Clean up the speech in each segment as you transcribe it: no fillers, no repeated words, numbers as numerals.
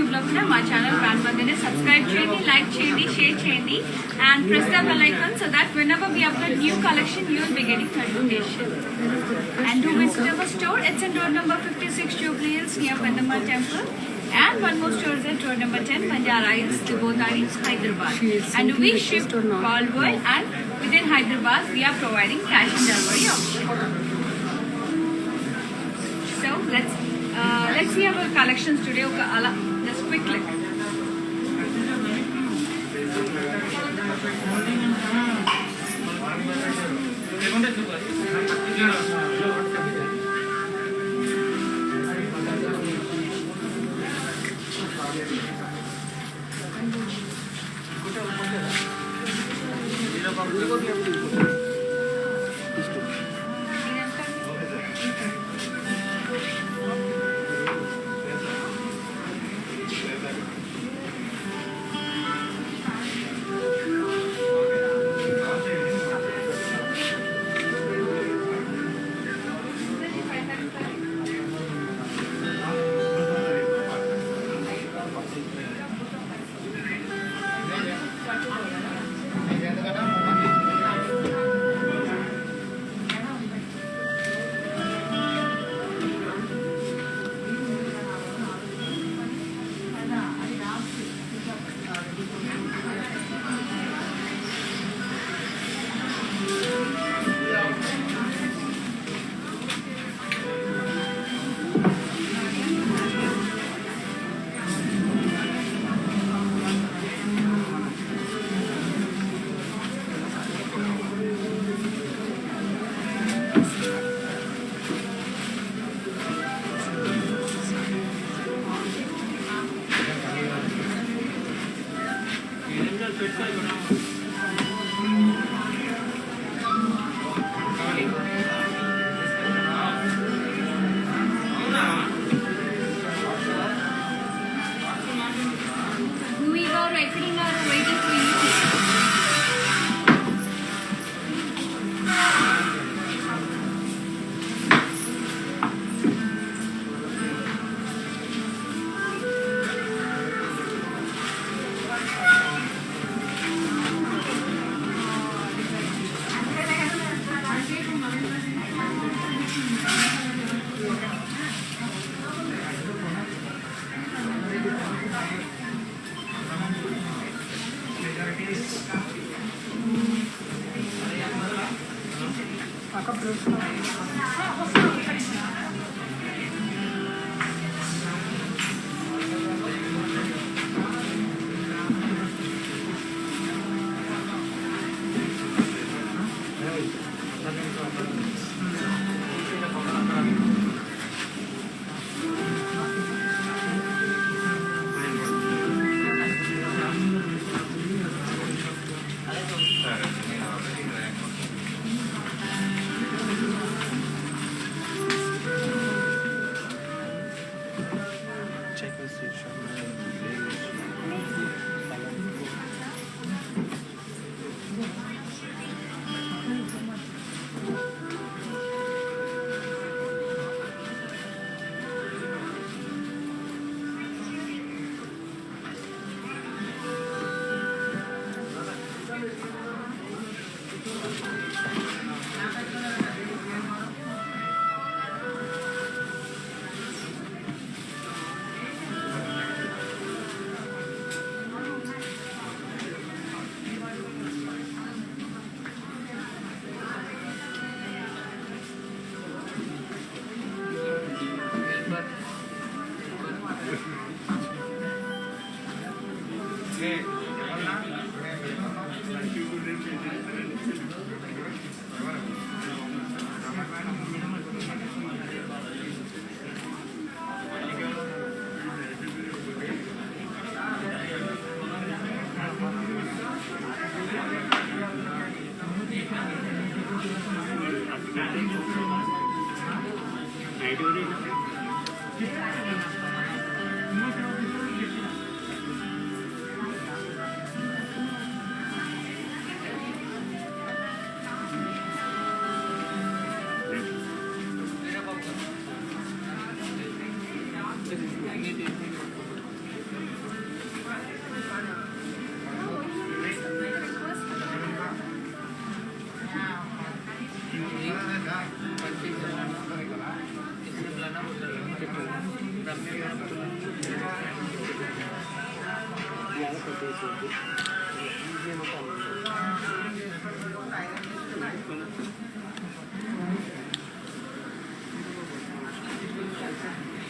అందులో కూడా మా ఛానల్ బ్రాండ్ మధ్యనే సబ్స్క్రైబ్ చేయండి, లైక్ చేయండి, షేర్ చేయండి and press the bell icon so that whenever we upload new collection you will be getting notification. And do visit our store. It's in road number 56 Jubilee Hills near Pendamal Temple. And one more store is at road number 10 Banjara Hills, Tibotari, Hyderabad. And we ship all world and within Hyderabad we are providing cash and delivery option. So let's see our collections today. Just quick look.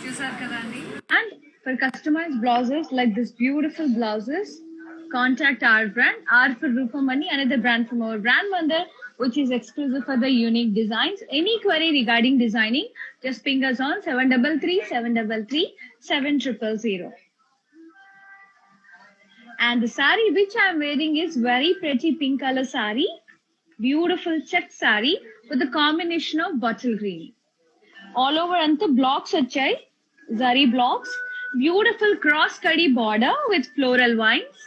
చూసారు కదండి. And for customized blouses like this beautiful blouses, contact our brand, R for Rupamani, another brand from our brand Mandar, which is exclusive for the unique designs. Any query regarding designing, just ping us on 733-733-7000. And the saree which I'm wearing is very pretty pink color saree, beautiful check saree with a combination of bottle green. All over anta blocks vachai, zari blocks, beautiful cross cutty border with floral vines.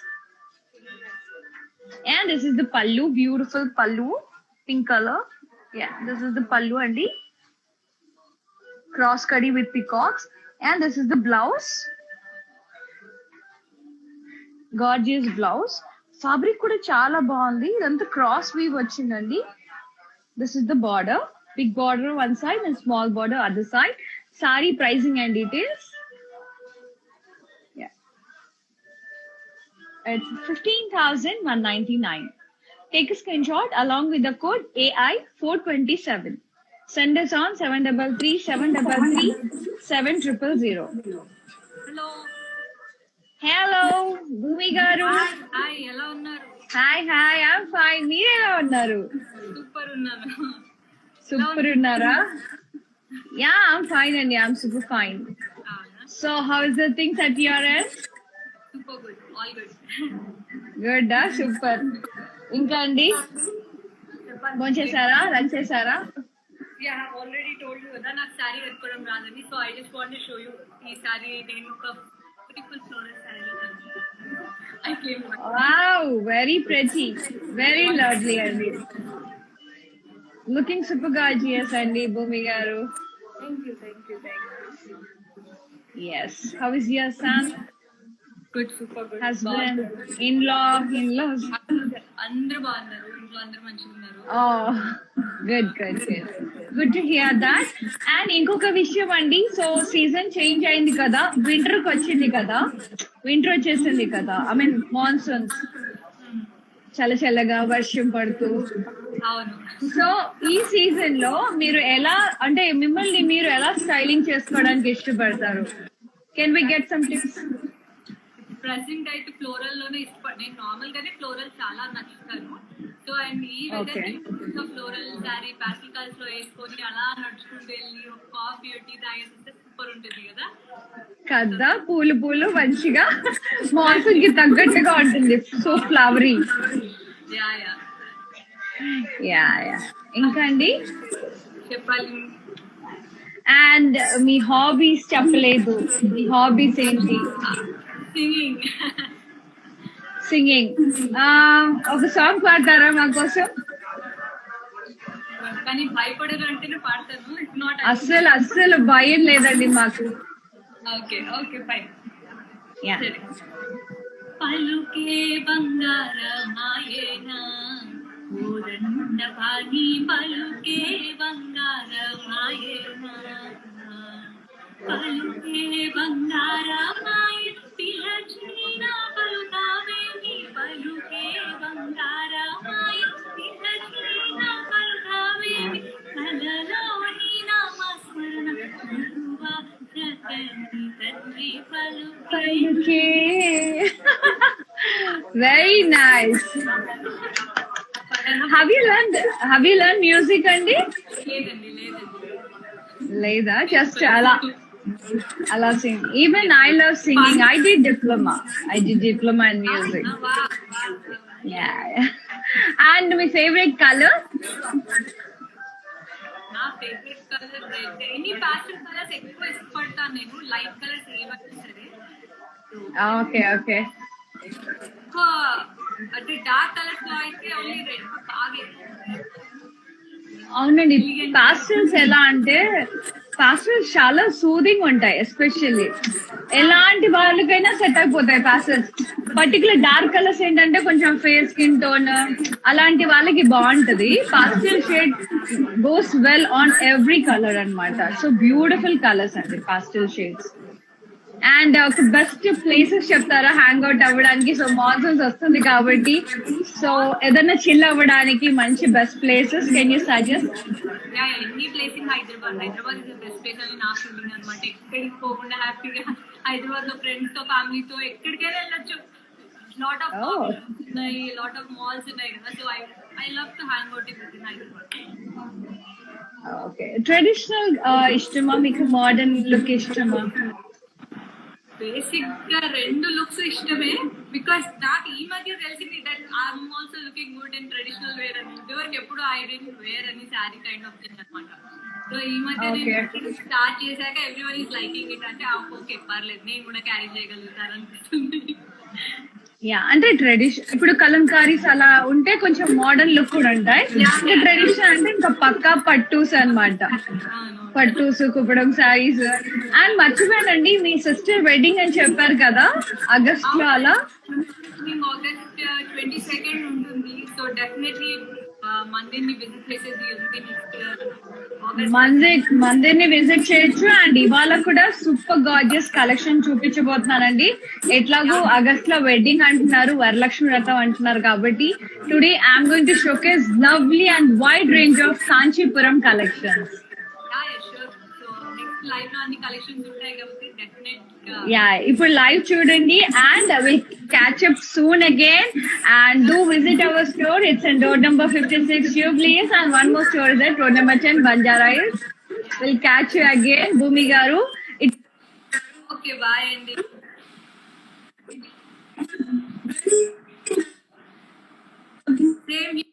And this is the pallu, beautiful pallu, pink color. Yeah, this is the pallu andi, cross cutty with peacocks. And this is the blouse, gorgeous blouse. Fabric kuda chala baagundi, idantha cross weave vachindandi. This is the border, big border one side and small border other side. Saree pricing and details. Yeah, it's 15,199. Take a screenshot along with the code AI427. Send us on 733-733-7000. Hello Hello, Bhumi garu. Hi, ఎలా ఉన్నారు? Hi, I'm fine. మీరు ఎలా ఉన్నారు? Super ఉన్నాను. Super ఉన్నారా? Yeah, I'm fine and I'm super fine. So how is the things at your end? Super good, all good. Good, super. ఇంకా అండి భోజనం చేశారా, లంచ్ చేశారా? Yeah, I have already told you కదా నాకు శారీ కట్టుకోవడం రాదని. So I just want to show you ఈ శారీ. నేను ఒక బ్యూటిఫుల్ ఫ్లోరల్ శారీలో I claim. Wow, very pretty, very lovely అండి. Looking super gorgeous అండి భూమి గారు. Thank you. Yes, how is your son? Good, super good. Husband, in-laws. అందరూ బాగున్నారు, ఇంట్లో అందరూ మంచిగా ఉన్నారు. Oh, good. Good to hear that. And ఇంకొక విషయం అండి, సో సీజన్ చేంజ్ అయింది కదా, వింటర్ వచ్చేసింది కదా, ఐ మీన్ మాన్సూన్స్, చల్లగా వర్షం పడుతూ. అవును. సో ఈ సీజన్ లో మీరు ఎలా, అంటే మిమ్మల్ని మీరు ఎలా స్టైలింగ్ చేసుకోవడానికి ఇష్టపడతారు? Can we get some tips? Present అయితే ఫ్లోరల్ లోనే ఇష్టపడి, నేను నార్మల్ గానే ఫ్లోరల్ చాలా నచ్చుతాను. సో అండ్ ఈ weather floral sari pastel colours లో వేసుకొని అలా నడుచుకుంటూ వెళ్ళి ఒక కాఫీ టీ తాగేస్తే సూపర్ ఉంటుంది కదా. పూలు మంచిగా మాన్సూన్ కి తగ్గట్టుగా ఉంటుంది, సో ఫ్లవరీ. యా ఇంకా అండి చెప్పాలి. అండ్ మీ హాబీస్ చెప్పలేదు, మీ హాబీస్ ఏంటి? సింగింగ్. ఒక సాంగ్ పాడతారా మా కోసం? కానీ భయపడాలంటేనే పాడతాను. అస్సలు భయం లేదండి మాకు. Okay fine. యా. పలుకే బంగారమాయేనా ఊరండవాణి, పలుకే బంగారమాయేనా, పలుకే బంగారమాయ పిలచిన పలుకావేమి, పలుకే బంగారమాయ పిలచిన పలుకావేమి, కలలోని నామస్మరణ గురువా జగని తండ్రి పలుకే. Very nice. Have you learned music అండి? లేదా జస్ట్ అలా sing. Even I love singing. I did diploma in music. Yeah. And my favorite color? నా favourite colour red. Any pastel colours ఎక్కువ ఇష్టపడతాను నేను. లైట్ కలర్స్ ఏవైనా సరే. Okay. అంటే డార్క్ కలర్స్ లో అయితే ఓన్లీ రెడ్ బాగా. అవునండి, పాస్టల్స్ ఎలా అంటే పాస్టల్స్ చాలా సూదింగ్ ఉంటాయి, ఎస్పెషల్లీ ఎలాంటి వాళ్ళకైనా సెట్ అయిపోతాయి పాస్టల్స్. పర్టికులర్ డార్క్ కలర్స్ ఏంటంటే కొంచెం ఫేర్ స్కిన్ టోన్ అలాంటి వాళ్ళకి బాగుంటది. Pastel shade goes well on every colour అన్నమాట. సో బ్యూటిఫుల్ కలర్స్ అండి పాస్టల్ షేడ్స్. అండ్ ఒక బెస్ట్ ప్లేసెస్ చెప్తారా హ్యాంగ్ అవుట్ అవ్వడానికి? సో మాన్సూన్స్ వస్తుంది కాబట్టి, సో ఏదైనా చిల్ అవ్వడానికి మంచి best places can you suggest? Yeah any place in Hyderabad. Hyderabad is the best place అని నా ఫీలింగ్ అనమాట. ఎక్కడికి పోకుండా హ్యాపీగా హైదరాబాద్ లో ఫ్రెండ్స్ తో ఫ్యామిలీతో ఎక్కడికైనా వెళ్ళొచ్చు. లాట్ ఆఫ్ ఉన్నాయి, లాట్ ఆఫ్ మాల్స్ ఉన్నాయి కదా. So I love to hang out in Hyderabad. Okay, traditional ఇష్టమా మీకు, మోడర్న్ లుక్ ఇష్టమా? బేసిక్ గా రెండు లుక్స్ ఇష్టమే. బికాస్ నాకు ఈ మధ్య తెలిసింది that I'm also looking good in traditional wear అని. ఇదివరకు ఎప్పుడు ఐ డెంట్ వేర్ అని శారీ కైండ్ ఆఫ్ థింగ్ అనమాట. సో ఈ మధ్య నేను స్టార్ట్ చేశాక ఎవ్రీవన్ ఈస్ లైకింగ్ ఇట్. అంటే ఓకే పర్లేదు, నేను కూడా క్యారీ చేయగలుగుతాను అనిపిస్తుంది. యా, అంటే ట్రెడిషన్ ఇప్పుడు కలంకారీస్ అలా ఉంటే కొంచెం మోడర్న్ లుక్ కూడా ఉంటాయి. ట్రెడిషన్ అంటే ఇంకా పక్కా పట్టూస్ అన్నమాట. పట్టూస్, కుప్పడం సారీస్. అండ్ మర్చిపోయానండి, మీ సిస్టర్ వెడ్డింగ్ అని చెప్పారు కదా ఆగస్ట్ లో, అలా ఆగస్ట్ 22 ఉంటుంది. సో డెఫినెట్లీ మందిర్ని విజిట్ చేసేది ఉంది నెక్స్ట్ మందిర్ని విజిట్ చేయొచ్చు. అండ్ ఇవాళ కూడా సూపర్ గార్జియస్ కలెక్షన్ చూపించబోతున్నానండి. ఎట్లాగో ఆగస్ట్ లో వెడ్డింగ్ అంటున్నారు, వరలక్ష్మి వ్రతం అంటున్నారు కాబట్టి today I'm going to showcase lovely and wide range of Kanchipuram collections. Live లో అన్ని కలెక్షన్స్ ఉంటాయి కాబట్టి డెఫినెట్ యా, ఇప్పుడు లైవ్ చూడండి. And will catch up soon again, and do visit our store. It's in road number 56 Jubilees, and one more store is at road number 10 Banjara Hills. We'll catch you again, Bhumi Garu. Okay, bye Andy. Same.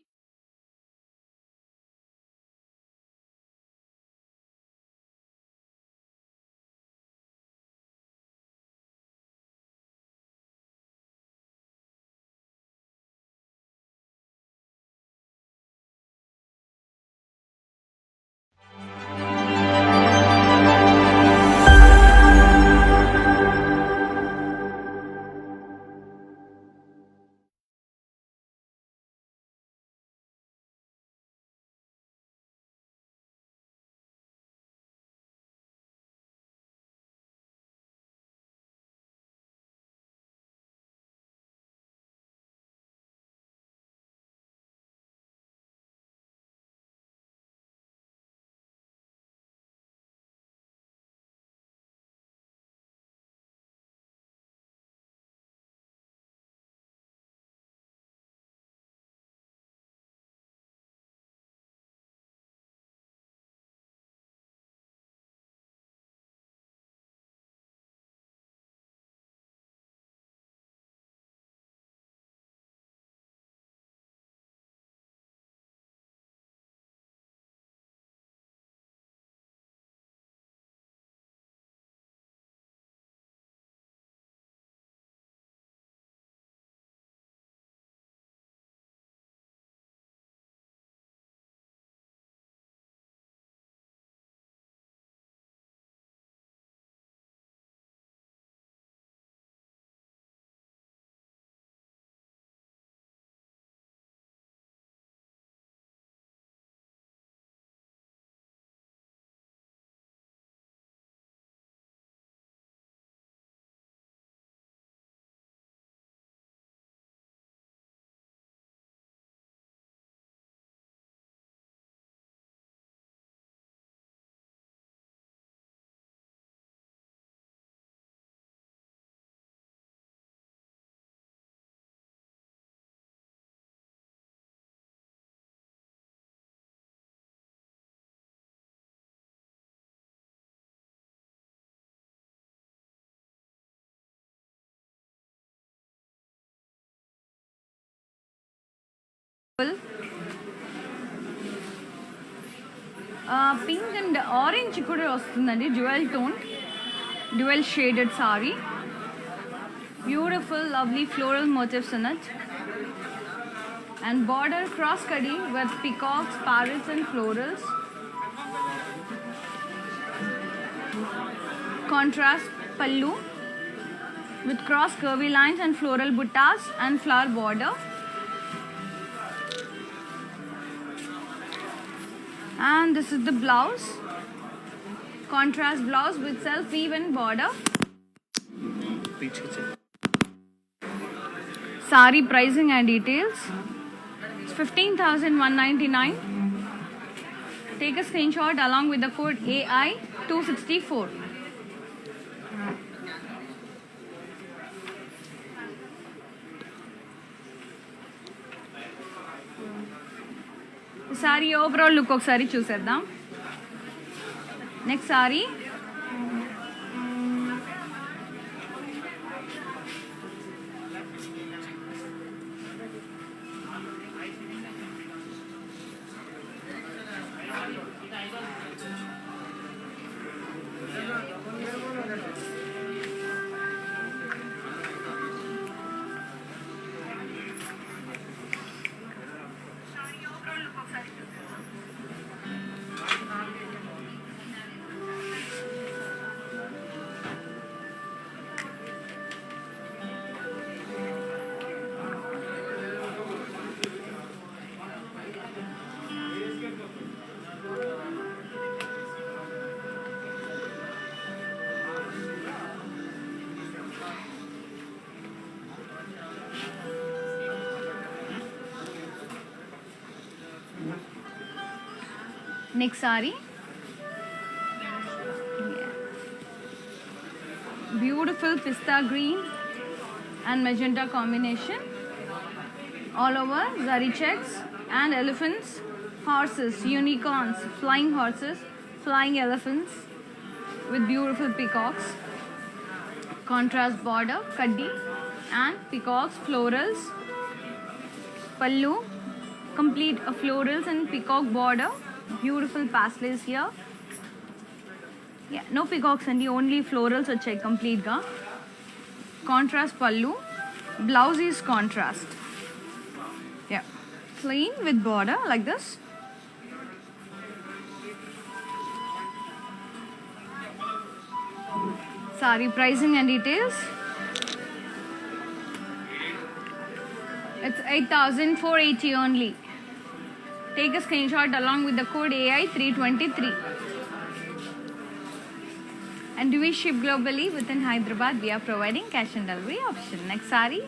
Pink and orange కూడా వస్తుందండి, dual tone, dual shaded sari. Beautiful lovely floral motifs in it, and border cross cutting with peacocks, parrots and florals. Contrast pallu with cross curvy lines and floral buttas and flower border. And this is the blouse, contrast blouse with self weave and border. पीछे से Sari pricing and details. It's 15,199. Take a screenshot along with the code AI264. Sorry overall look ఒకసారి చూసేద్దాం. Next sorry next sorry beautiful pista green and magenta combination, all over zari checks and elephants, horses, unicorns, flying horses, flying elephants with beautiful peacocks, contrast border, kaddi and peacocks, florals, pallu, complete florals and peacock border, beautiful pastels here. Yeah, no peacocks and only florals వచ్చాయి complete గా. Contrast pallu, blouse is contrast. Yeah, plain with border like this. Saree pricing and details. It's 8,480 only. Take a screenshot along with the code AI323. And we ship globally within Hyderabad. We are providing cash and delivery option. Next saree.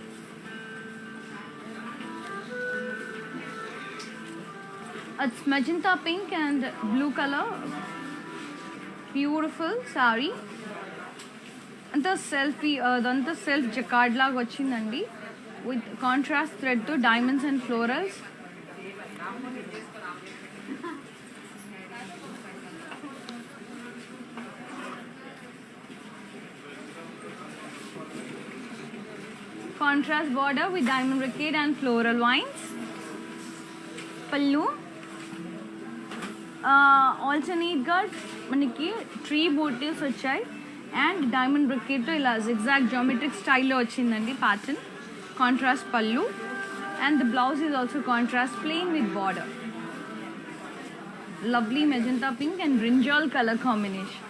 It's magenta pink and blue color. Beautiful saree. Anta self jacquard laga vachindandi with contrast thread to diamonds and florals. Contrast border with diamond brocade and floral vines. Pallu. Alternate గా మనకి tree bottles వచ్చాయి and diamond బ్రొకేట్తో ఇలా zigzag geometric స్టైల్లో వచ్చిందండి pattern. Contrast పల్లు and the blouse is also contrast plain with border. Lovely magenta pink and brinjal colour combination,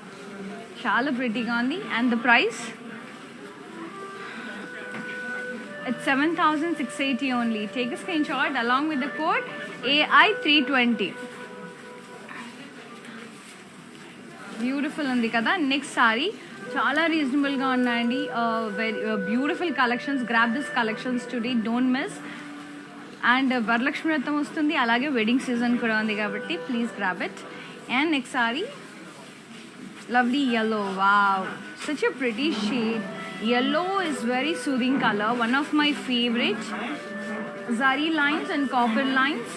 చాలా ప్రిటీగా ఉంది. And the price it's 7,680 only. Take a screenshot along with the code AI320. Beautiful ఉంది కదా. Next sorry చాలా రీజనబుల్గా ఉన్నాయండి. Very beautiful collections. Grab this collections today, don't miss. And Varalakshmi వ్రతం వస్తుంది, అలాగే వెడ్డింగ్ సీజన్ కూడా ఉంది కాబట్టి please grab it. And next sorry lovely yellow. Wow, such a pretty shade. Yellow is very soothing color, one of my favorite. Zari lines and copper lines,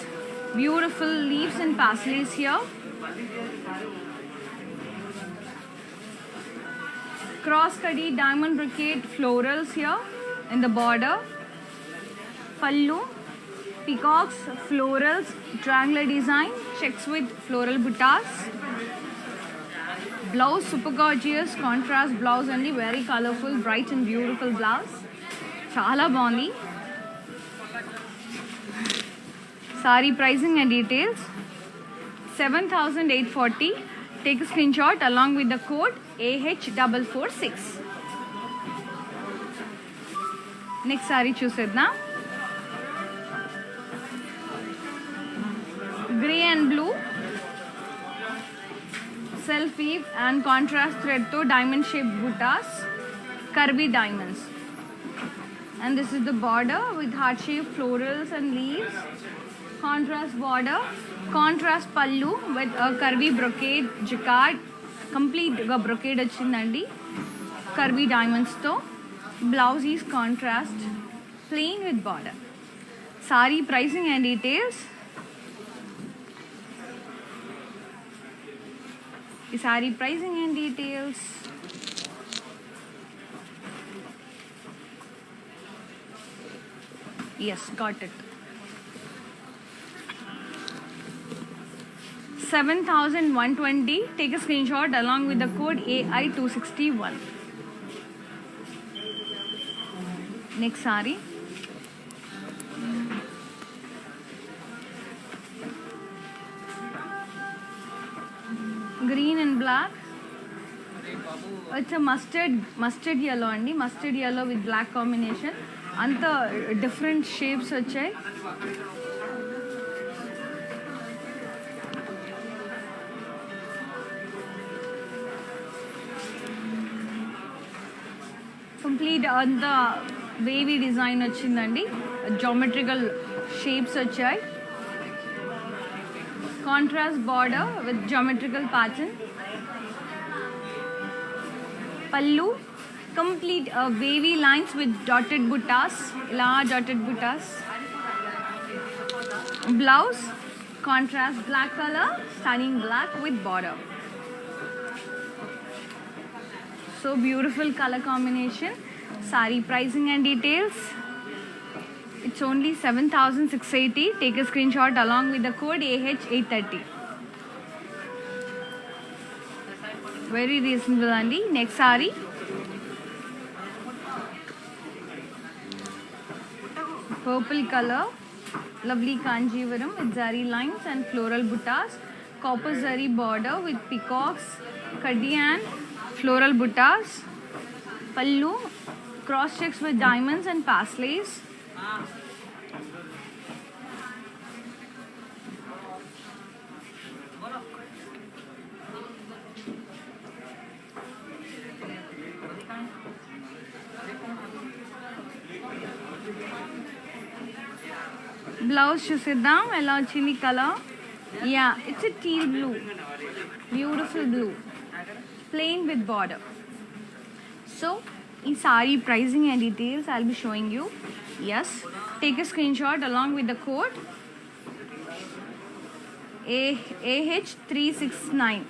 beautiful leaves and paisleys here. Cross kadi diamond brocade florals here in the border. Pallu, peacocks, florals, triangular design, checks with floral buttas. Blouse super gorgeous, contrast blouse only, very colorful, bright and beautiful blouse. Chala బాగుంది. Saree pricing and details 7,840. Take a screenshot along with the code AH446. Next saree చూసేద్దాం. Grey and blue, self weave and contrast thread to diamond shaped buttas. curvy diamonds. And this is the border with heart-shaped florals and leaves. Contrast border, contrast pallu with a curvy brocade jacquard. Complete brocade వచ్చిందండి curvy diamonds తో. Blouse is contrast, plain with border. Sari pricing and details. Sari pricing and details. Yes, got it. 7,120. Take a screenshot along with the code AI261. Next saree. Green and black. It's a mustard yellow andi. Mustard yellow with black combination. అంత different shapes వచ్చాయి. Complete అంత wavy design వచ్చిందండి. Geometrical shapes వచ్చాయి. Contrast border with geometrical pattern. పల్లు complete wavy lines with dotted buttas, dotted buttas. Blouse contrast black color, stunning black with border. So beautiful color combination. Sari pricing and details. It's only 7,680. Take a screenshot along with the code AH830. Very reasonable andi. Next sari. Purple color, lovely kanjivaram with zari lines and floral buttas. Copper zari border with peacocks, kaddi and floral buttas. Pallu, cross checks with diamonds and paisleys. Blouse చూసిద్దాం ఎలా వచ్చింది colour. Yeah it's a teal blue, beautiful blue, plain with border. So ఈ sari pricing and details I will be showing you. Yes, take a screen shot along with the code AH369.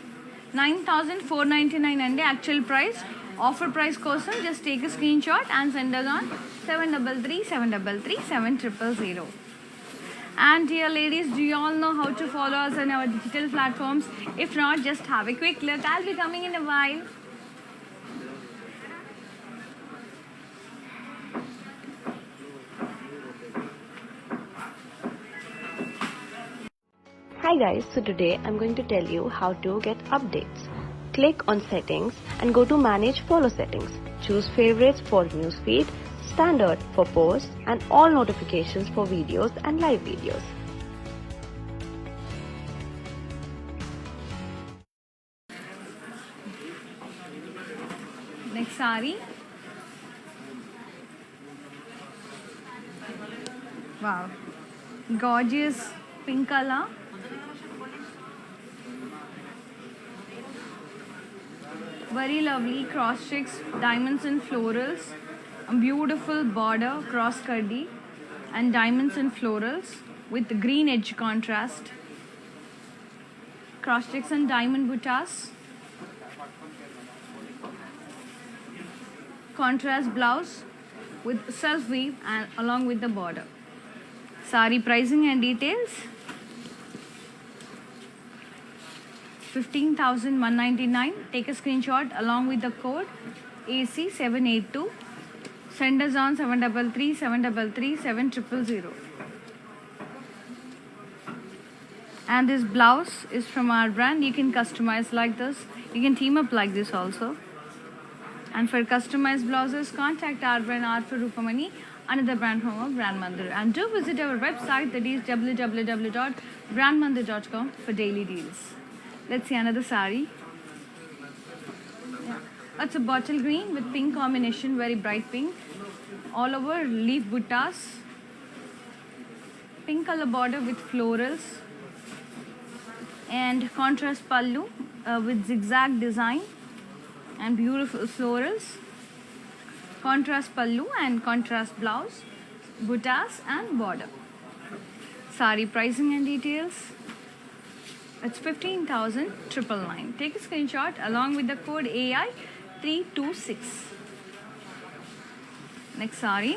9,499 అండి actual price. Offer price కోసం just take a screen shot and send us on 733-733-7000. And dear ladies, do you all know how to follow us on our digital platforms? If not, just have a quick look. I'll be coming in a while. Hi guys, so today I'm going to tell you how to get updates. Click on settings and go to manage follow settings. Choose favorites for newsfeed, standard for posts and all notifications for videos and live videos. Next saree. Wow, gorgeous pink color. Very lovely cross checks, diamonds and florals. A beautiful border, cross curdy, and diamonds and florals with green edge contrast. Cross checks and diamond buttas. Contrast blouse with self weave and along with the border. Sari pricing and details. 15,199. Take a screenshot along with the code AC782. Send us on 733-733-7000. And this blouse is from our brand. You can customize like this. You can team up like this also. And for customized blouses, contact our brand Art for Rupamani, another brand from our Brand Mandir. And do visit our website, that is www.brandmandir.com for daily deals. Let's see another saree. Yeah. It's a bottle green with pink combination, very bright pink. All over leaf buttas. Pink color border with florals. And contrast pallu with zigzag design and beautiful florals. Contrast pallu and contrast blouse, buttas and border. Sari pricing and details. It's 15,999. Take a screenshot along with the code AI 326. Next sari.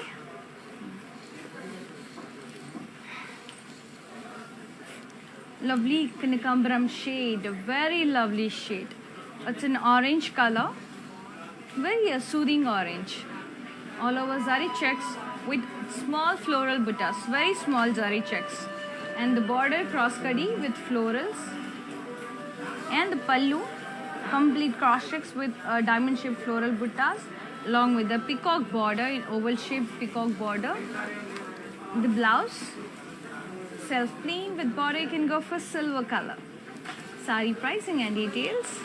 Lovely Kanakambaram shade, very lovely shade. It's an orange color, very soothing orange. All over zari checks with small floral buttas, very small zari checks. And the border cross kadi with florals. And the pallu, complete cross checks with diamond shaped floral buttas along with the peacock border in oval shaped peacock border. The blouse, self plain with border, you can go for silver color. Sari pricing and details.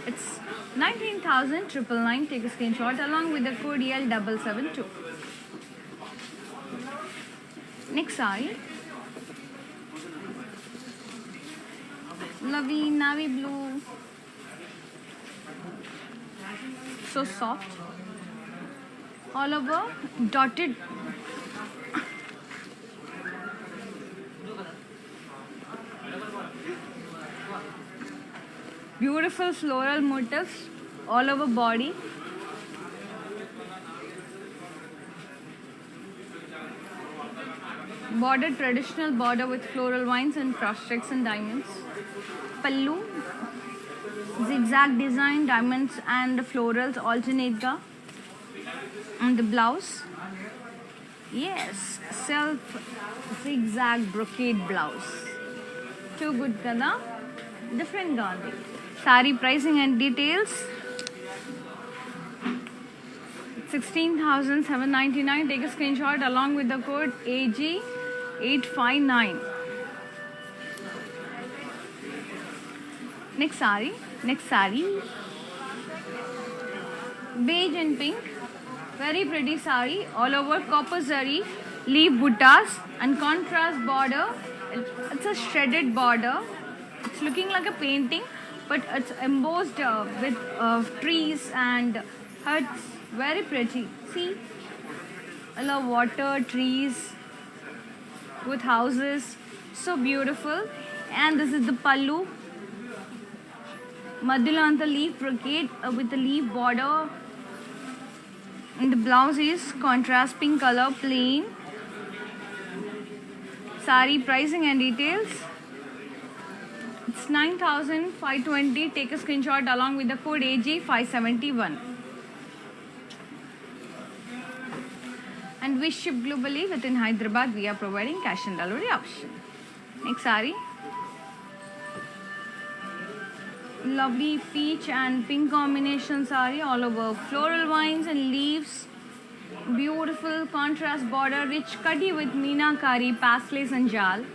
It's 19,999. Take a screenshot along with the code EL772. Next sari. Lovely navy blue. So soft. All over dotted. Beautiful floral motifs all over body. Border, traditional border with floral vines and cross checks and diamonds. Pallu, zigzag design, diamonds and florals alternate the. And the blouse, yes, self zigzag brocade blouse. Too good kada, different gandhi. Sari pricing and details. 16,799. Take a screenshot along with the code AG859. Next sari. Beige and pink. Very pretty sari. All over copper zari, leaf buttas and contrast border. It's a shredded border. It's looking like a painting, but it's embossed with trees and huts. Very pretty. See, I love water, trees with houses. So beautiful. And this is the pallu. Madhulanta leaf brocade with the leaf border. And the blouse is contrast pink color, plain. Sari pricing and details. It's 9,520. Take a screenshot along with the code AG571. And we ship globally. Within Hyderabad, we are providing cash and delivery option. Next sari. Lovely peach and pink combination sari all over floral vines and leaves. Beautiful contrast border, rich kadi with meenakari, paslace and jal.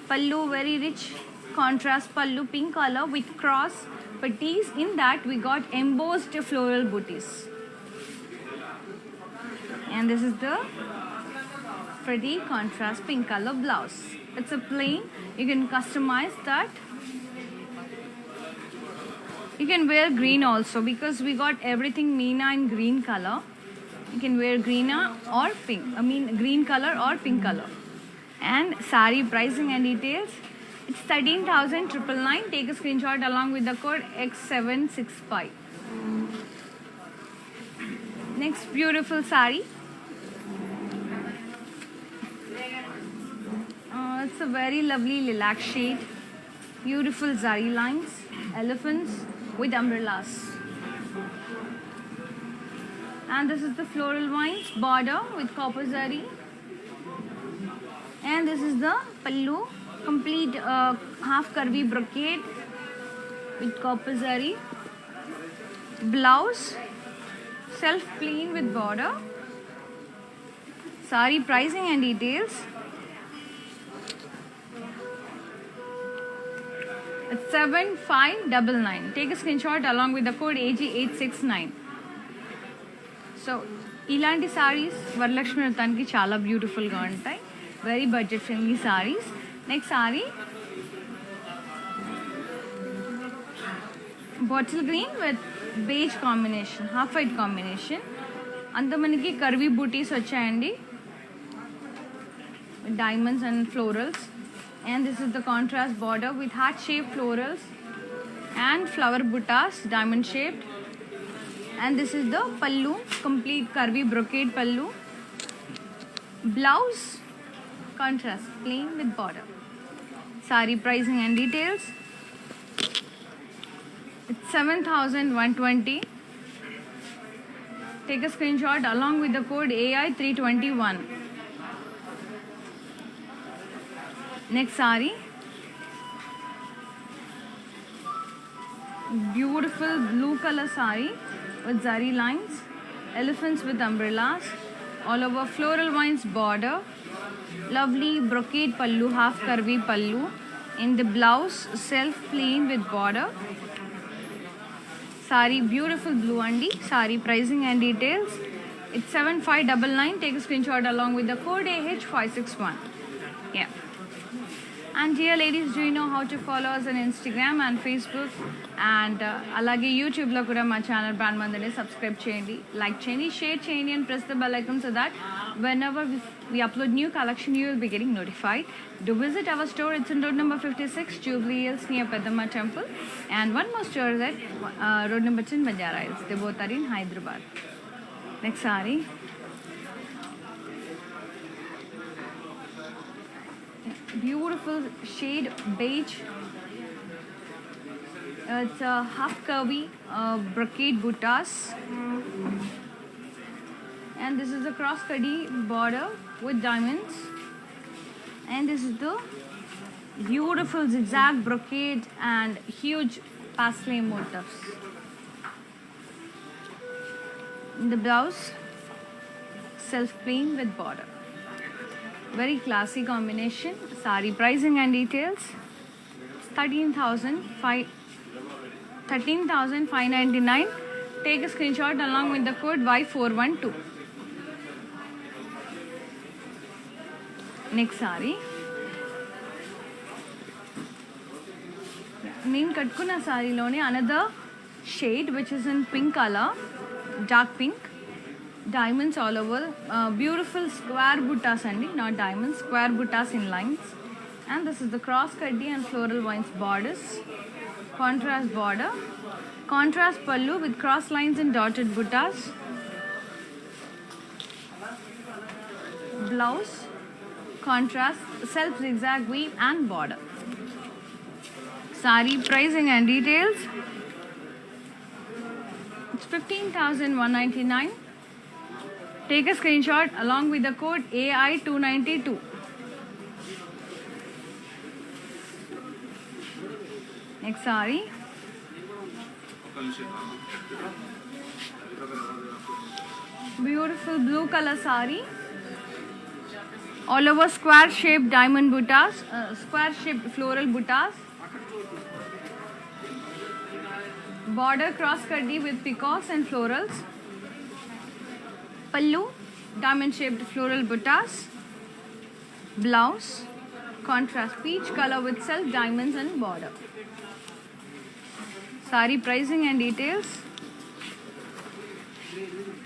Pallu, very rich contrast pallu, pink color with cross patties. In that we got embossed floral booties. And this is the pretty contrast pink color blouse. It's a plain. You can customize that. You can wear green also because we got everything Meena in green color. You can wear green or pink. Green color or pink color. And sari pricing and details. It's 13,999. Take a screenshot along with the code X765. Next beautiful sari. It's a very lovely lilac shade. Beautiful zari lines. Elephants with umbrellas. And this is the floral vines border with copper zari. And this is the pallu, complete half curvy brocade with copper zari. Blouse, self plain with border. Sari pricing and details. It's 7599. Take a screenshot along with the code AG869. So ఇలాంటి సారీస్ వరలక్ష్మి వ్రతానికి చాలా బ్యూటిఫుల్గా ఉంటాయి. Very budget friendly saris. Next sorry bottle green with beige combination, half white combination. అంత మనకి curvy బూటీస్ వచ్చాయండి, diamonds and florals, and this is the contrast border with heart shaped florals and flower buttas diamond shaped, and this is the pallu, complete curvy brocade pallu. Blouse contrast plain with border. Sari pricing and details. It's 7120. Take a screenshot along with the code AI321. Next sari, beautiful blue color sari with zari lines, elephants with umbrellas, all over floral vines border, lovely brocade pallu, half curvy pallu. In the blouse, self plain with border. Sari beautiful blue andi. Sari pricing and details. It's 7599. Take a screenshot along with the code AH561. Yeah. And dear ladies, do you know how to follow us on Instagram and Facebook? And అలాగే యూట్యూబ్లో కూడా మా channel brand మందని subscribe చేయండి, like చేయండి, share చేయండి, and press the bell icon so that whenever we upload new collection, you will be getting notified. Do visit our store. It's in road number 56, Jubilee Hills, near Peddamma Temple. And one more store is at road number 10, Banjara Hills. They both are in Hyderabad. Next saree. Beautiful shade beige. It's a half curvy brocade buttas, and this is the cross cutty border with diamonds, and this is the beautiful zigzag brocade and huge paisley motifs. In the blouse, self plain with border. Very classy combination. Sari pricing and details. 13,599. Take a screenshot along with the code Y412. Next sari. నేను కట్టుకున్న సారీలోనే another shade which is in pink color, dark pink. Diamonds all over, beautiful square buttas andi, not diamonds, square buttas in lines. And this is the cross cutty and floral vines borders, contrast border, contrast pallu with cross lines and dotted buttas. Blouse contrast, self zigzag weave and border. Sari pricing and details. It's 15,199. Take a screenshot along with the code AI292. Next sari. Beautiful blue color sari. All over square shaped diamond buttas, square shaped floral buttas. Border cross cutty with peacocks and florals. Pallu, diamond shaped floral buttas. Blouse, contrast peach color with self diamonds and border. Sari pricing and details.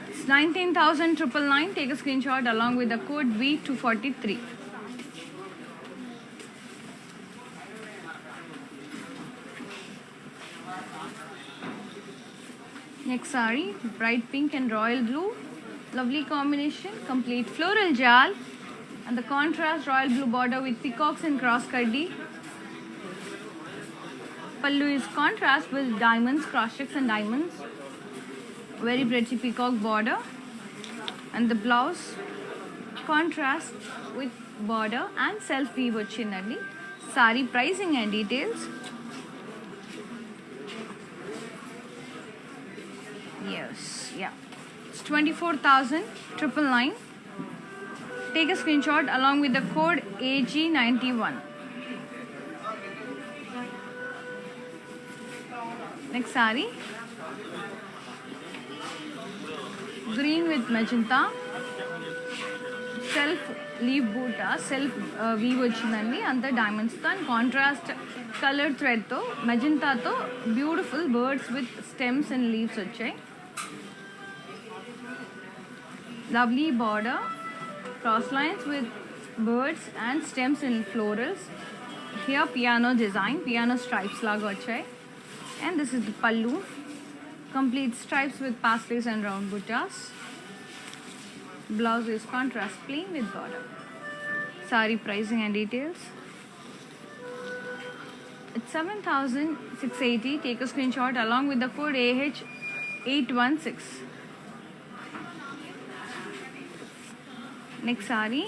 It's 19,999. Take a screenshot along with the code V243. Next sari, bright pink and royal blue. Lovely combination, complete floral jal, and the contrast royal blue border with peacocks and cross cutty. Pallu is contrast with diamonds, cross checks and diamonds. Very pretty peacock border, and the blouse contrast with border and self weave vachindandi. Sari pricing and details. Yes, yeah. It's 24,999. Take a screenshot along with the code AG91. Next saree, green with magenta, self leaf buta self weave వచ్చిందండి, అంతా డైమండ్స్తో and contrast colour థ్రెడ్తో మెజెంటాతో beautiful birds with stems and leaves వచ్చాయి. Lovely border, cross lines with birds and stems and florals. Here piano design, piano stripes లాగా వచ్చాయి. And this is the pallu, complete stripes with pasteles and round buttas. Blouse is contrast plain with border. Saree pricing and details. It's 7,680. Take a screenshot along with the code AH816. Next saree,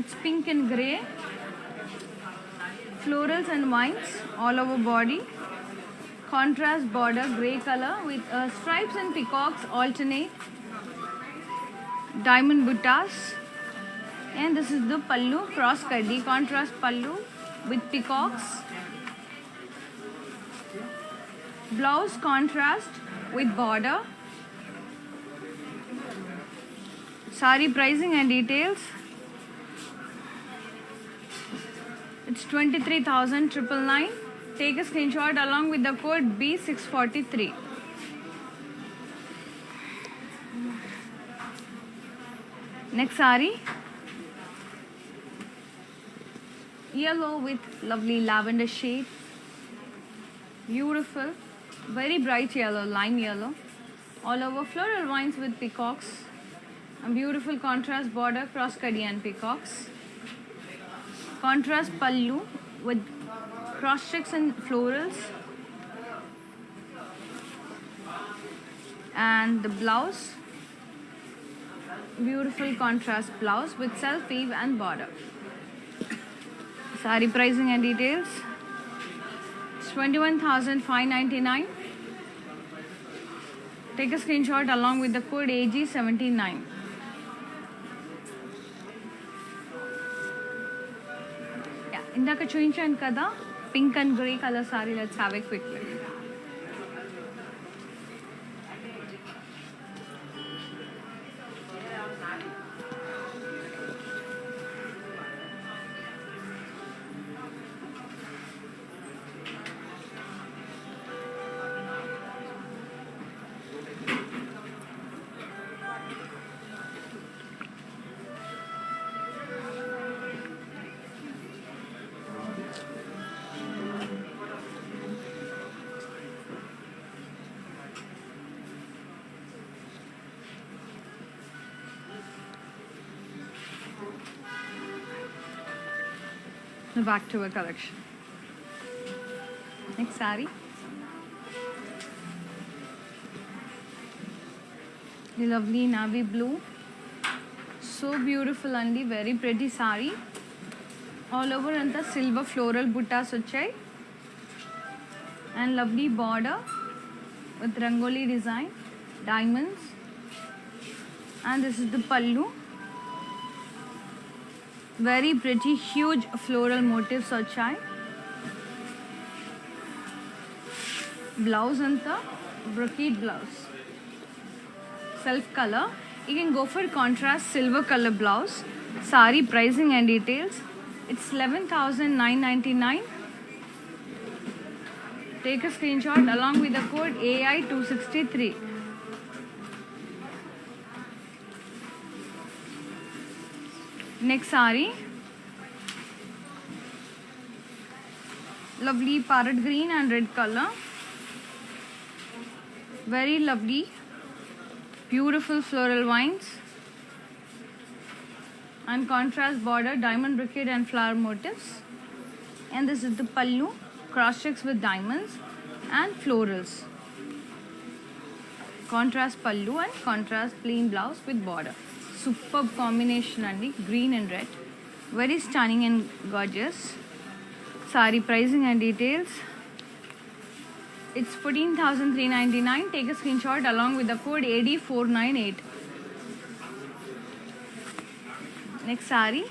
it's pink and grey, florals and vines all over body, contrast border grey color with stripes and peacocks alternate, diamond buttas. And this is the pallu, cross kaddi contrast pallu with peacocks. Blouse contrast with border. Saree pricing and details. It's 23,999. Take a screenshot along with the code B643. Next saree, yellow with lovely lavender shade. Beautiful, very bright yellow, lime yellow. All over floral vines with peacocks. A beautiful contrast border, cross kaddi and peacocks. Contrast pallu with cross checks and florals. And the blouse, beautiful contrast blouse with self weave and border. Saree pricing and details. It's 21,599. Take a screenshot along with the code AG79. ఇందాక చూపించాను కదా pink and grey colour sorry. Let's have a quick look. Back to our collection. Next saree, the lovely navy blue, so beautiful and very pretty saree. All over and the silver floral buttas vachai and lovely border with rangoli design, diamonds. And this is the pallu. Very pretty, huge floral motifs vachai. Blouse anta brocade blouse, self color. You can go for contrast silver color blouse. Saree pricing and details. It's 11,999. Take a screenshot along with the code AI263. Next saree, lovely parrot green and red color. Very lovely, beautiful floral vines and contrast border, diamond brocade and flower motifs. And this is the pallu, cross checks with diamonds and florals. Contrast pallu and contrast plain blouse with border. Superb combination andi, green and red. Very stunning and gorgeous. Saree pricing and details. It's 14,399. Take a screenshot along with the code AD498. Next saree,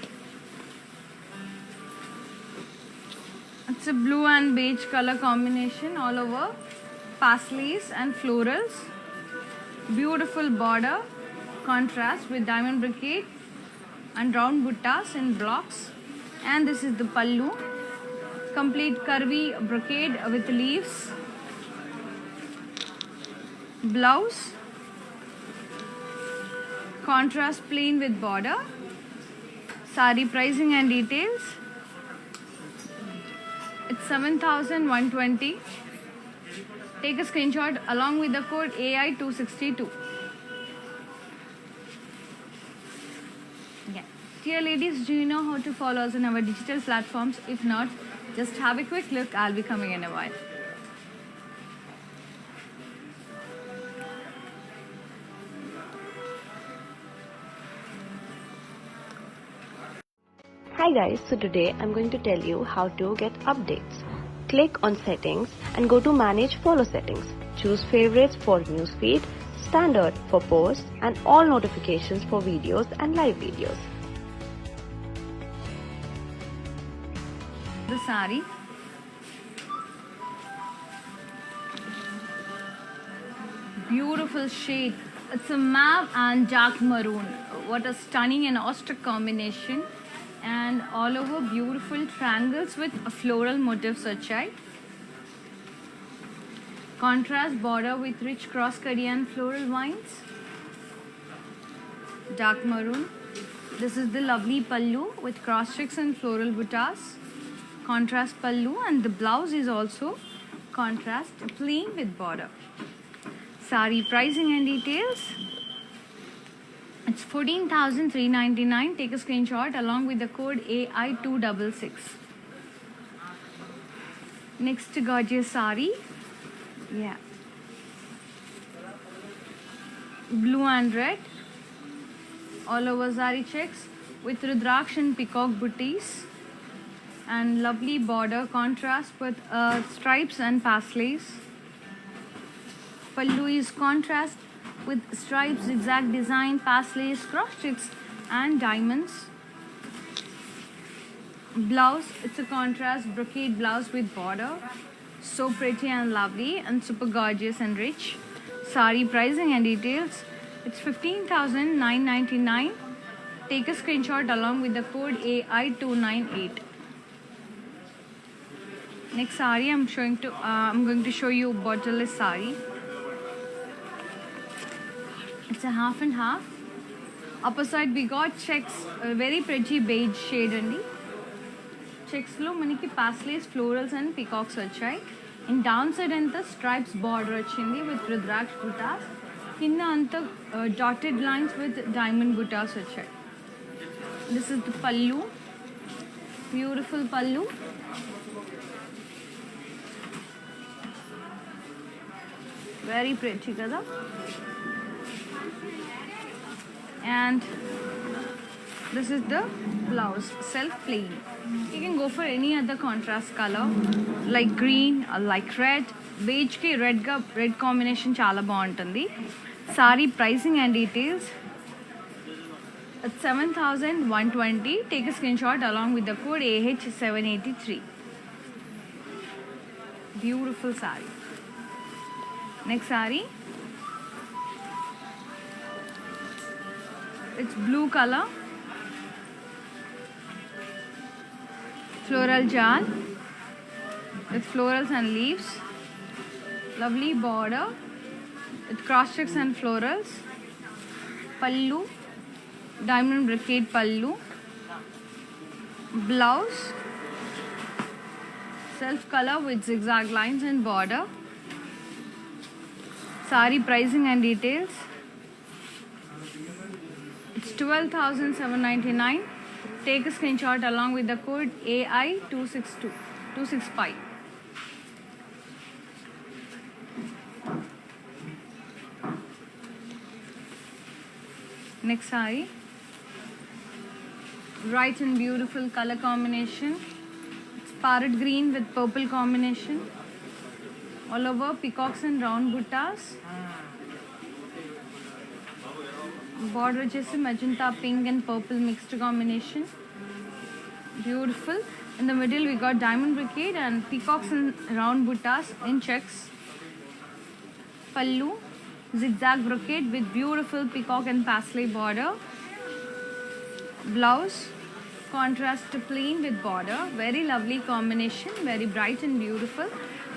It's a blue and beige color combination all over, paisleys and florals. Beautiful border contrast with diamond brocade and round buttas in blocks. And this is the pallu, complete curvy brocade with leaves. Blouse, contrast plain with border. Sari pricing and details. It's 7,120. Take a screenshot along with the code AI262. Yeah. Dear ladies, do you know how to follow us on our digital platforms? If not, just have a quick look. I'll be coming in a while. Hi guys, so today I'm going to tell you how to get updates. Click on settings and go to manage follow settings. Choose favorites for newsfeed, standard for posts and all notifications for videos and live videos. The sari. Beautiful shade. It's a mauve and dark maroon. What a stunning and austere combination. And all over beautiful triangles with a floral motif sachai. Contrast border with rich cross cutty and floral vines. Dark maroon. This is the lovely pallu with cross checks and floral buttas. Contrast pallu, and the blouse is also contrast plain with border. Sari pricing and details. It's 14,399. Take a screenshot along with the code AI266. Next gorgeous sari. Yeah. Blue and red. All over sari checks with Rudraksh and peacock booties. And lovely border contrast with stripes and paisleys. Pallu is contrast with stripes, zigzag design, paisleys, cross checks and diamonds. Blouse, it's a contrast brocade blouse with border. So pretty and lovely and super gorgeous and rich. Sari pricing and details. It's 15,999. Take a screenshot along with the code AI298. Next sari I'm going to show you borderless sari. It's a half and half. Upper side we got checks, a very pretty beige shade andi. Checks lo maniki paisleys, florals and peacocks vachai. In downside anta stripes border vachindi with Rudraksh buttas. Kinda anta dotted lines with diamond buttas vachai. This is the pallu. Beautiful pallu. Very pretty kada. And this is the blouse, self plain. You can go for any other contrast color like green or like red. Beige ki red combination chala baguntundi. Sari pricing and details. It's 7,120. Take a screenshot along with the code AH783. Beautiful sari. Next sari. It's blue color. Floral jal with florals and leaves. Lovely border with cross checks and florals. Pallu, diamond brocade pallu. Blouse, self color with zigzag lines and border. Sari pricing and details. It's 12,799. Take a screenshot along with the code AI265. Next sari. Bright and beautiful color combination. It's parrot green with purple combination. All over peacocks and round buttas. Border just magenta pink and purple mixed combination. Beautiful. In the middle we got diamond brocade and peacocks and round buttas in checks. Pallu, zigzag brocade with beautiful peacock and paisley border. Blouse, contrast to plain with border. Very lovely combination, very bright and beautiful.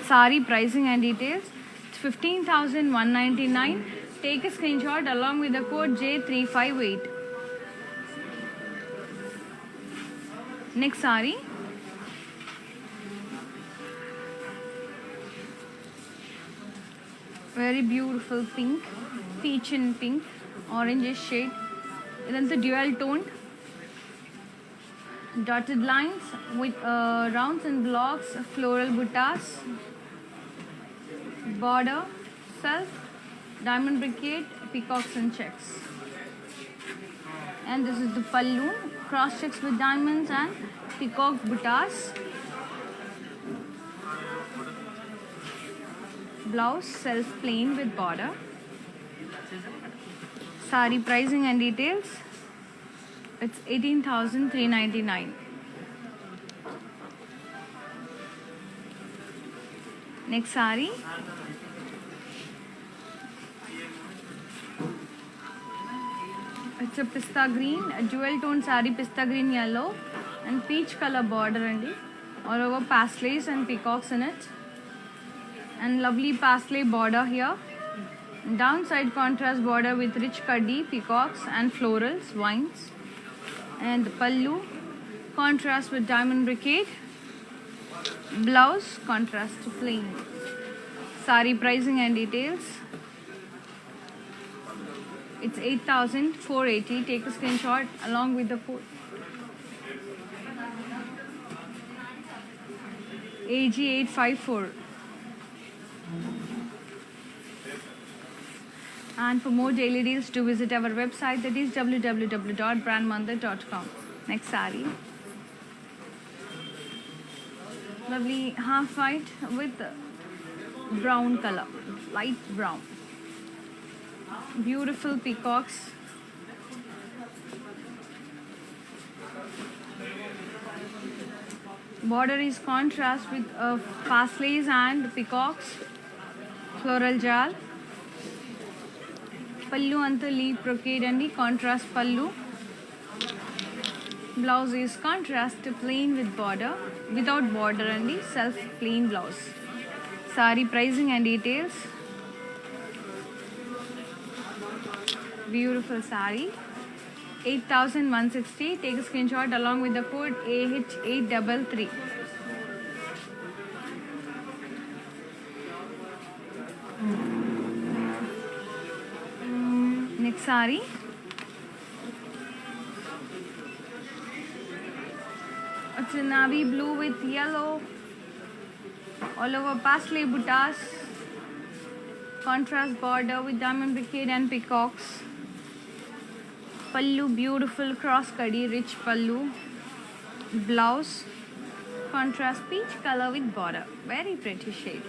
Sari pricing and details. It's 15,199. Take a screenshot along with the code J358. Next sari. Very beautiful pink, peach and pink, orange shade. Idanతా dual toned. Dotted lines with rounds and blocks, floral buttas. Border, self, diamond brocade, peacocks and checks. And this is the pallu, cross checks with diamonds and peacock buttas. Blouse, self plain with border. Sari pricing and details. It's 18,399. Next sari. It's a pista green, a dual tone sari, pista green yellow and peach color border and all over paisleys and peacocks in it. And lovely paisley border here. Downside contrast border with rich kaddi, peacocks and florals, vines. And the pallu, contrast with diamond brocade. Blouse, contrast to plain. Sari pricing and details. It's 8,480. Take a screenshot along with the code. AG854. And for more daily deals, do visit our website, that is www.brandmandir.com. Next sari. Lovely half white with brown color, light brown. Beautiful peacocks. Border is contrast with paisleys and peacocks. Floral jal. Pallu anta leaf brocade and contrast pallu. Blouse is contrast to plain with border, without border and self plain blouse. Sari pricing and details. Beautiful sari. 8,160. Take a screenshot along with the code AH833. Next sari. It's a navy blue with yellow. All over paisley buttas. Contrast border with diamond brocade and peacocks. Pallu, beautiful cross kaddi, rich pallu. Blouse, contrast peach color with border. Very pretty shade.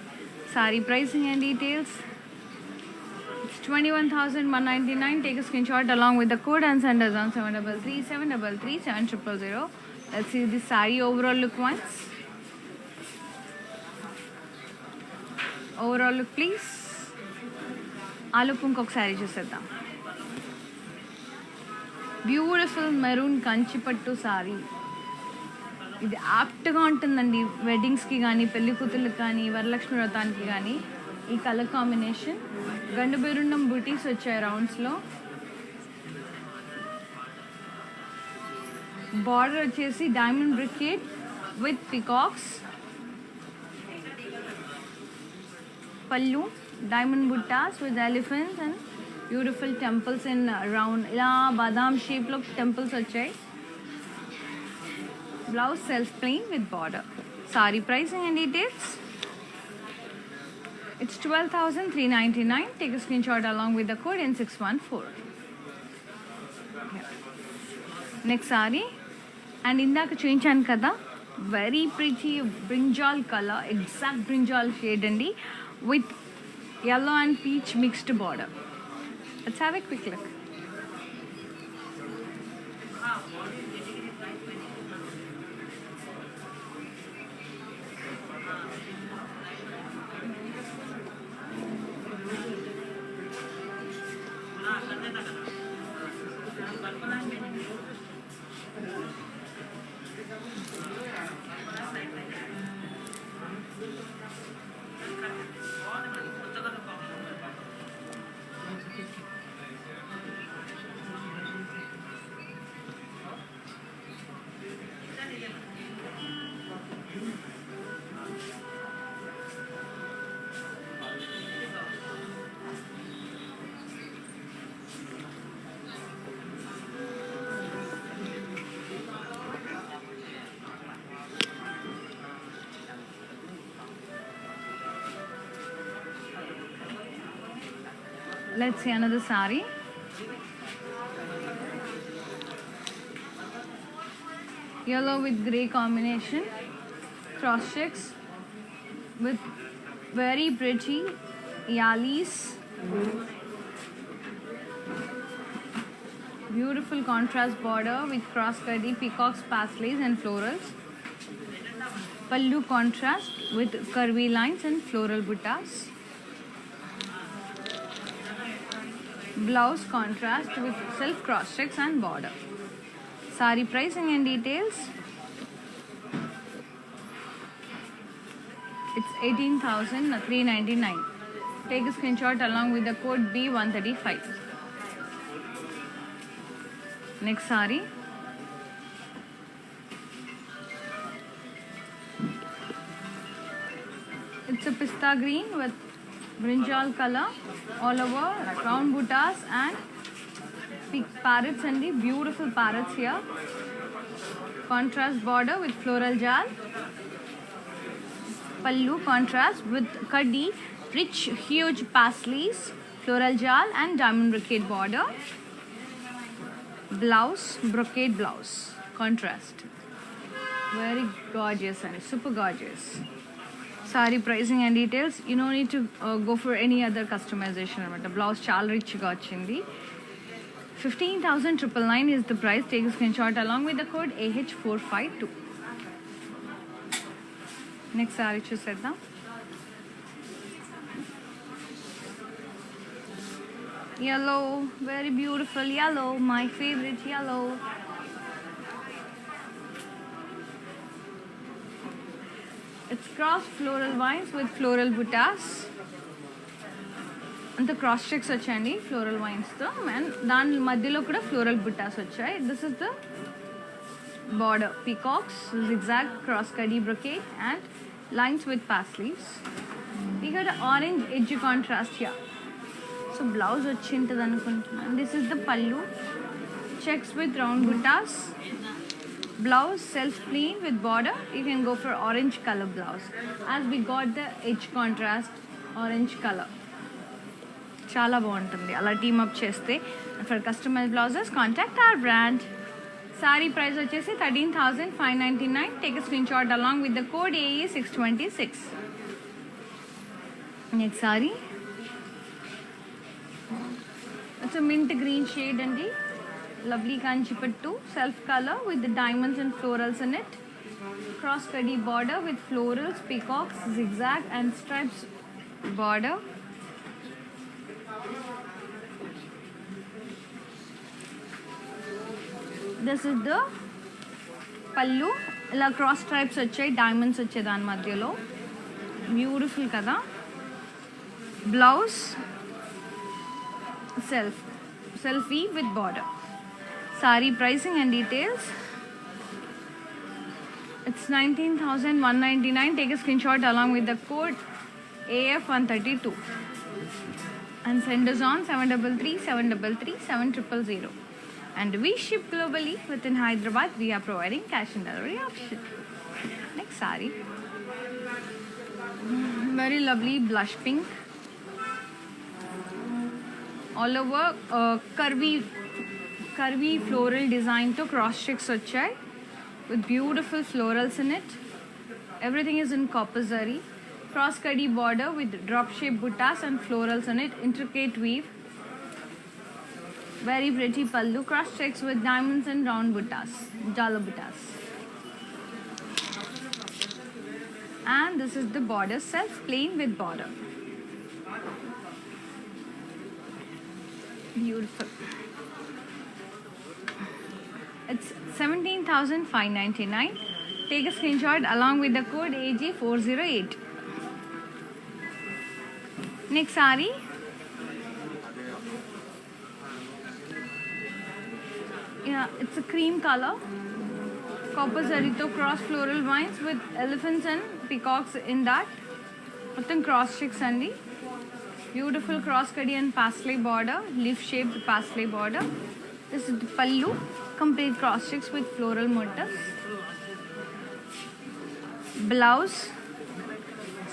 Sari pricing and details. It's 21,199. Take a screenshot along with the code and send us on 733 733 7000. Let's see the sari overall look once. Overall look please. ఆ look ఇంకొకసారి చూసేద్దాం. Beautiful maroon కంచిపట్టు sorry. ఇది యాప్ట్గా ఉంటుందండి వెడ్డింగ్స్కి కానీ పెళ్లి కూతుర్లకు కానీ వరలక్ష్మి వ్రతానికి కానీ. ఈ కలర్ కాంబినేషన్. గండు బెరుండం బుటీస్ వచ్చాయి రౌండ్స్లో. బార్డర్ వచ్చేసి డైమండ్ బ్రికేట్ విత్ పికాక్స్. పల్లు diamond buttas with elephants and beautiful temples in round ila badam shape lo temples vachai. Blouse self plain with border. Sari pricing and details. It's 12,399. Take a screenshot along with the code N614. Next sari and indaka చూయించాను కదా, very pretty brinjal color, exact brinjal shade andi with yellow and peach mixed border. Let's have a quick look. Let's see another sari. Yellow with grey combination, cross checks with very pretty yalis. Beautiful contrast border with cross curdy peacocks, paisleys and florals. Pallu contrast with curvy lines and floral buttas. Blouse contrast with self cross checks and border. Sari pricing and details. It's 18,399. Take a screenshot along with the code B135. Next sari. It's a pista green with brinjal color all over, round buttas and parrots and the beautiful parrots here. Contrast border with floral jal. Pallu contrast with kaddi, rich huge paisleys, floral jal and diamond brocade border. Blouse, brocade blouse, contrast. Very gorgeous and super gorgeous. Sari pricing and details. You don't need to go for any other customization. The blouse chaal rich ga vachindi. 15,999 is the price. Take a screenshot along with the code AH452. Next saree chusedam. Yellow, very beautiful yellow, my favorite yellow. It's cross floral vines with floral buttas. And the cross checks vachandi floral vines tho and dan madhyalo kuda floral buttas vachayi. This is the border, peacocks, zigzag, cross curdy brocade and lines with paisleys. We got an orange edge contrast here. So blouse vachintadi anukuntunnan. This is the pallu, checks with round buttas. Blouse self plain with border. You can go for orange color blouse as we got the edge contrast orange color. Chala బాగుంటుంది అలా team up చేస్తే. For customize blouses contact our brand. Sari price వచ్చేసి 13,599. Take a screen shot along with the code AE626. Next sari, it's mint green shade అండి. Lovely kanchipattu self color with the diamonds and florals in it. Cross curdy border with florals, peacocks, zigzag and stripes border. This is the pallu. ఇలా cross stripes వచ్చాయి, diamonds వచ్చాయి దాని మధ్యలో. Beautiful కదా. Blouse selfie with border. Sari pricing and details. It's 19,199. Take a screenshot along with the code AF132 and send us on 733-733-7000. And we ship globally. Within Hyderabad, we are providing cash and delivery option. Next sari, very lovely blush pink, all over curvy floral design to cross checks vachai with beautiful florals in it. Everything is in copper zari. Cross curdy border with drop shape buttas and florals in it. Intricate weave. Very pretty pallu. Cross checks with diamonds and round buttas, jala buttas. and this is the border, self plain with border. Beautiful. It's 17,599. Take a screenshot along with the code AG408. Next saree. Yeah, it's a cream color. Copper zarito cross floral vines with elephants and peacocks in that. మొత్తం cross checks అండి. Beautiful cross kadi and parsley border, leaf shaped parsley border. This is the pallu, complete cross checks with floral motifs. Blouse,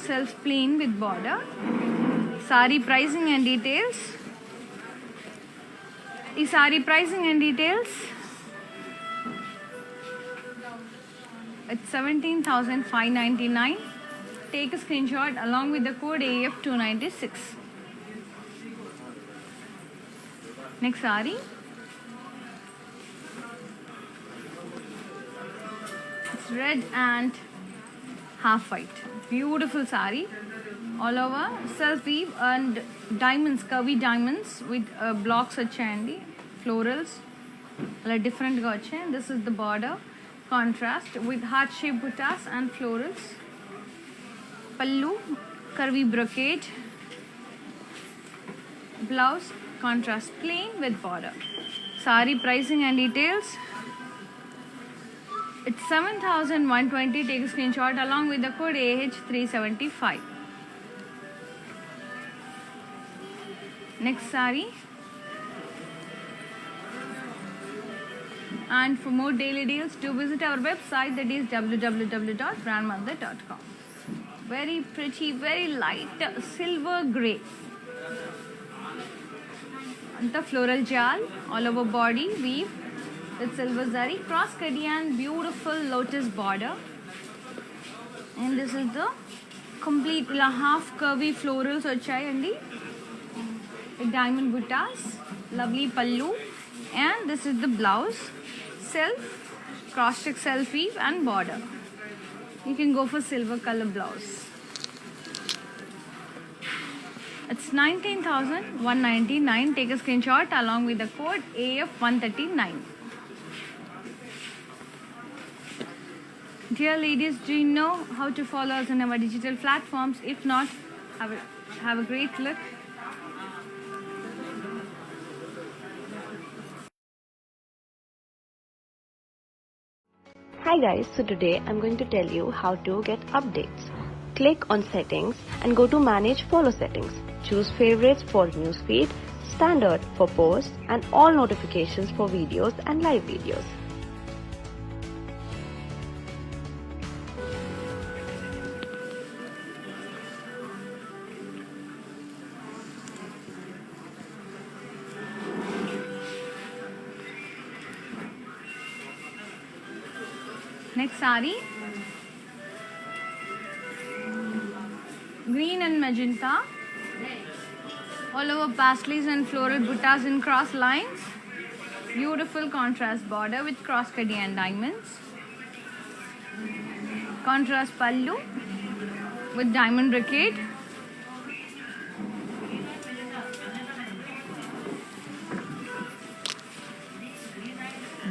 self plain with border. Sari pricing and details. Is sari pricing and details? It's 17,599. Take a screenshot along with the code AF296. Next saree. It's red and half white. Beautiful saree. All over self weave and diamonds, curvy diamonds with blocks వచ్చాయండి, florals అలా డిఫరెంట్గా వచ్చాయి. This is the border contrast with heart shaped buttas and florals. Pallu, curvy brocade. Blouse, contrast plain with border. Sari pricing and details. It's 7,120. Take a screenshot along with the code AH375. Next saree. And for more daily deals, do visit our website, that is www.brandmother.com. Very pretty, very light silver grey. Anta floral jal all over body weave with silver zari, cross kadi and beautiful lotus border. And this is the complete half curvy florals vachayandi. Diamond buttas, lovely pallu, and this is the blouse, self cross check, self weave and border. You can go for silver color blouse. It's 19,199. Take a screenshot along with the code AF139. Dear ladies, do you know how to follow us on our digital platforms? If not, have a great look. Hi guys, so today I'm going to tell you how to get updates. Click on settings and go to manage follow settings. Choose favorites for newsfeed, standard for posts and all notifications for videos and live videos. Next saree. Green and magenta. All over pastels and floral buttas in cross lines. Beautiful contrast border with cross kadi and diamonds. Contrast pallu with diamond brocade.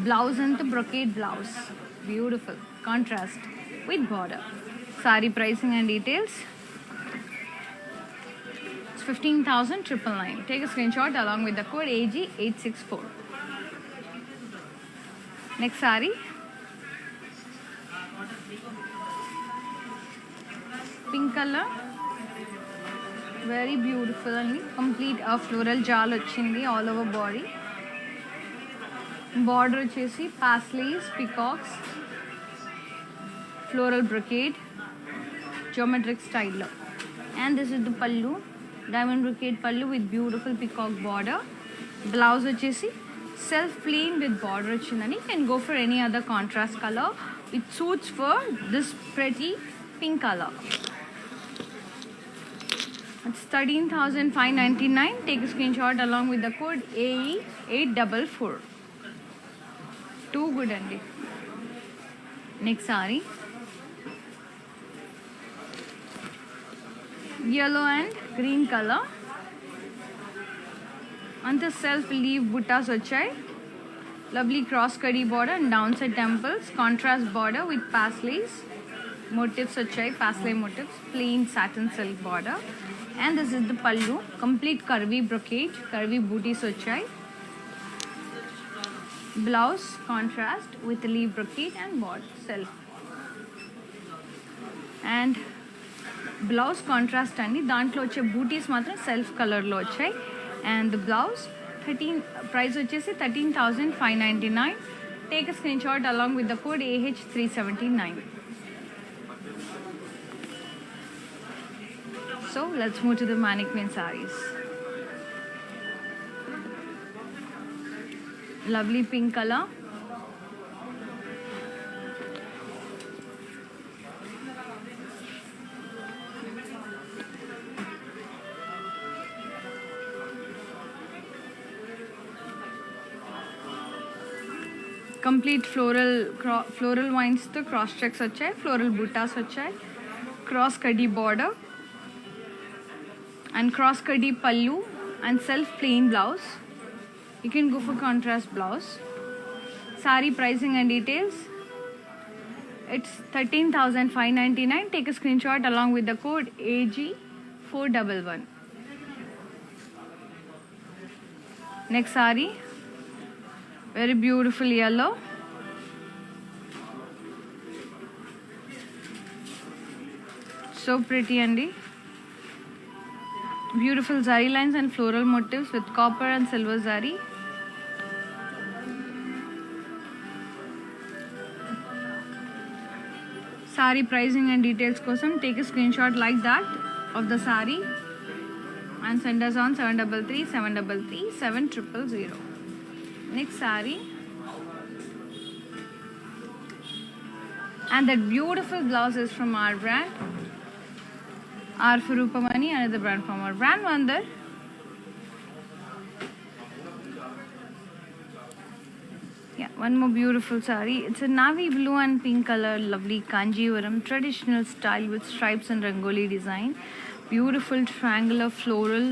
Blouse and the brocade blouse. Beautiful contrast with border. Sari pricing and details. It's 15,999. Take a screenshot along with the code AG864. Next saree. Pink color. Very beautiful and complete floral jal వచ్చింది all over body. Border వచ్చేసి parsleys, peacocks, floral brocade, geometric style lo. And this is the pallu, diamond brocade pallu with beautiful peacock border. Blouse వచ్చేసి self plain with border వచ్చిందని. You can go for any other contrast color. It suits for this pretty pink color. It's 13,599. Take a screenshot along with the code AE844. Too good అండి. Next saree. yellow and green color. అంతా self leaf buttas వచ్చాయి. Lovely cross kadi border and down side temples, contrast border with paisleys motifs వచ్చాయి, paisley motifs, plain satin silk border. And this is the pallu, complete curvy brocade, curvy butis వచ్చాయి. Blouse contrast with leaf brocade and border self. And blouse contrast అండి, దాంట్లో వచ్చే బూటీస్ మాత్రం self కలర్లో వచ్చాయి. And the blouse price వచ్చేసి 13,599. Take a screen shot along with the code AH379. So let's move to the mannequin sarees. Lovely pink color. Complete floral lines to cross checks వచ్చాయి, floral buttas వచ్చాయి, cross kadi border and cross kadi pallu and self plain blouse. You can go for contrast blouse. Saree pricing and details, it's 13,599. Take a screenshot along with the code AG411. Next saree, very beautiful yellow. So pretty అండి. Beautiful zari lines and floral motifs with copper and silver zari. Saree pricing and details kosam take a screenshot like that of the saree and send us on 733 733 7000. Next saree, and that beautiful blouse is from our brand, R for Rupamani, another brand from our brand Vandar. Yeah, one more beautiful saree. It's a navy blue and pink color, lovely Kanjivaram traditional style with stripes and rangoli design. Beautiful triangular floral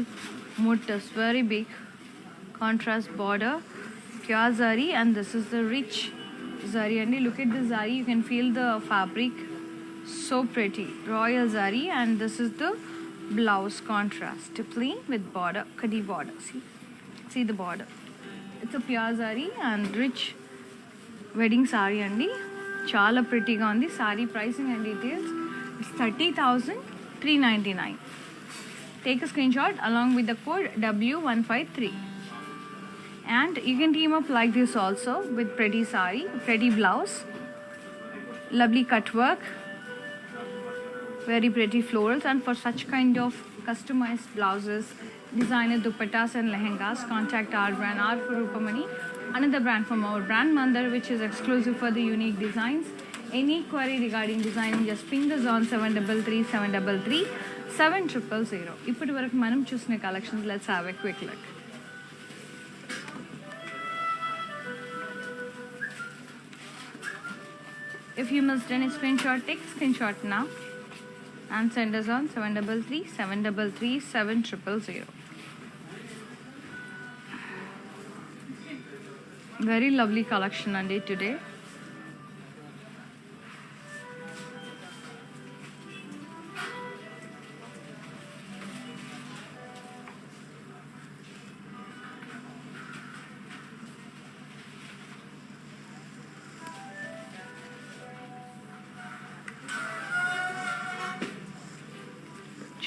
motifs, very big contrast border, pure zari, and this is the rich zari. And look at the zari, you can feel the fabric, so pretty, royal zari. And this is the blouse contrast, plain with border, kadi border. See the border, it's a pure zari and rich wedding saree andi, chala pretty ga undi. Saree pricing and details, it's 30,399. Take a screenshot along with the code W153. And you can team up like this also with pretty saree, pretty blouse, lovely cut work, very pretty florals. And for such kind of customized blouses, designer dupattas and lehengas, contact our brand R for Rupamani, another brand from our brand Mandar, which is exclusive for the unique designs. Any query regarding designing, just ping us on 733 733 7000. ఇప్పటి వరకు మనం చూసిన collections, let's have a quick look. If you missed any screenshot, take screenshot now and send us on 733 733 7000. Very lovely collection on day today.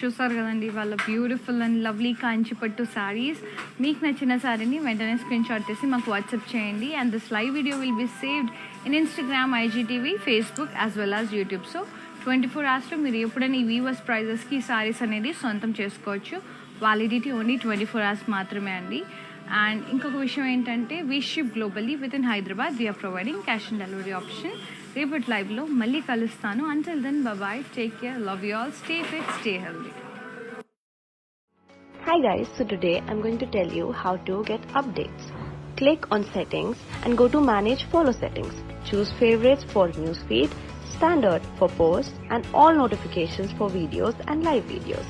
చూసారు కదండి వాళ్ళ beautiful and lovely కాంచిపట్టు saris. మీకు నచ్చిన శారీని వెంటనే స్క్రీన్ షాట్ తీసి మాకు వాట్సాప్ చేయండి. And this live video will be saved in Instagram, IGTV, Facebook as well as YouTube. So 24 hours మీరు ఎప్పుడైనా ఈ వీవర్స్ ప్రైజెస్కి శారీస్ అనేది సొంతం చేసుకోవచ్చు. వ్యాలిడిటీ ఓన్లీ 24 hours మాత్రమే అండి. అండ్ ఇంకొక విషయం ఏంటంటే, we ship globally with in Hyderabad. We are providing cash on delivery option. రేపటి లైవ్లో మళ్ళీ కలుస్తాను. Until then bye, take care, love you all, stay fit, stay healthy. Hi guys, so today I'm going to tell you how to get updates. Click on settings and go to manage follow settings. Choose favorites for newsfeed, standard for posts and all notifications for videos and live videos.